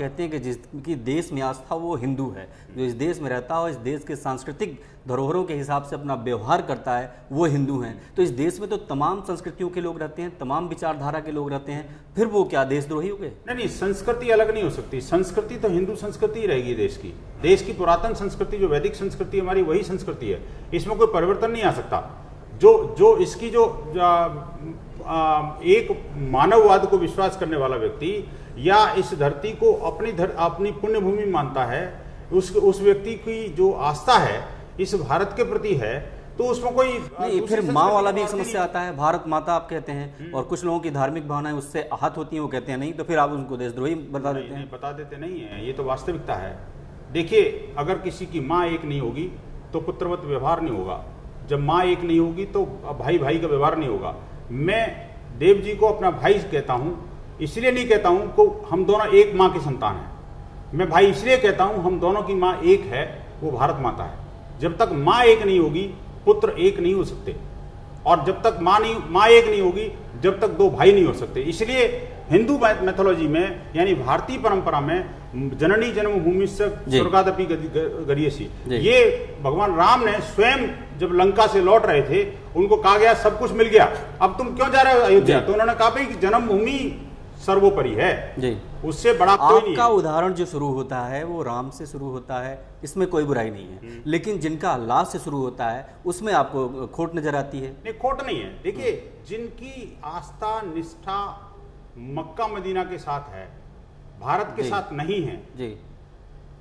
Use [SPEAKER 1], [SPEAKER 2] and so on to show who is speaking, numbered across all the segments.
[SPEAKER 1] कहते हैं कि जिसकी देश में आस्था वो हिंदू है, जो इस देश में रहता हो, इस देश के सांस्कृतिक धरोहरों के हिसाब से अपना व्यवहार करता है वो हिंदू हैं। तो इस देश में तो तमाम संस्कृतियों के लोग रहते हैं, तमाम विचारधारा के लोग रहते हैं, फिर वो क्या देशद्रोही हो गए?
[SPEAKER 2] नहीं, संस्कृति अलग नहीं हो सकती। संस्कृति तो हिंदू संस्कृति ही रहेगी देश की पुरातन संस्कृति, जो वैदिक संस्कृति हमारी, वही संस्कृति है। इसमें कोई परिवर्तन नहीं आ सकता। जो इसकी एक मानववाद को विश्वास करने वाला व्यक्ति या इस धरती को अपनी पुण्य भूमि मानता है, उस व्यक्ति की जो आस्था है इस भारत के प्रति है, तो उसमें कोई
[SPEAKER 1] नहीं। फिर माँ वाला भी एक समस्या आता है, भारत माता आप कहते हैं, और कुछ लोगों की धार्मिक भावनाएं उससे आहत होती हैं, वो कहते हैं नहीं, तो फिर आप उनको देशद्रोही बता देते हैं।
[SPEAKER 2] बता देते नहीं है, ये तो वास्तविकता है। देखिए, अगर किसी की माँ एक नहीं होगी तो पुत्रवत व्यवहार नहीं होगा। जब माँ एक नहीं होगी तो भाई भाई का व्यवहार नहीं होगा। मैं देव जी को अपना भाई कहता हूँ, इसलिए नहीं कहता हूँ को हम दोनों एक माँ के संतान हैं। मैं भाई इसलिए कहता हूँ हम दोनों की माँ एक है, वो भारत माता है। जब तक माँ एक नहीं होगी पुत्र एक नहीं हो सकते, और जब तक माँ एक नहीं होगी जब तक दो भाई नहीं हो सकते। इसलिए हिंदू मैथोलॉजी में यानी भारतीय परंपरा में जननी जन्मभूमि से स्वर्गादपि गरीयसी, ये भगवान राम ने स्वयं जब लंका से लौट रहे थे उनको कहा गया सब कुछ मिल गया, अब तुम क्यों जा रहे हो अयोध्या? तो उन्होंने कहा भाई जन्मभूमि सर्वोपरि है जी, उससे बड़ा कोई नहीं है।
[SPEAKER 1] आपका उदाहरण जो शुरू होता है वो राम से शुरू होता है, इसमें कोई बुराई नहीं है, लेकिन जिनका अल्लाह से शुरू होता है उसमें आपको खोट नजर आती है।
[SPEAKER 2] नहीं, खोट नहीं है। देखिए, जिनकी आस्था निष्ठा मक्का मदीना के साथ है, भारत के साथ नहीं है जी,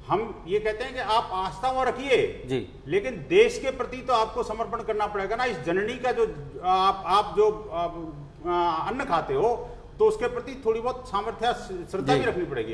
[SPEAKER 2] हम ये कहते हैं कि आप आस्था वहां रखिए जी, लेकिन देश के प्रति तो आपको समर्पण करना पड़ेगा ना। इस जननी का जो आप जो अन्न खाते हो तो उसके प्रति थोड़ी बहुत सामर्थ्य श्रद्धा भी रखनी पड़ेगी।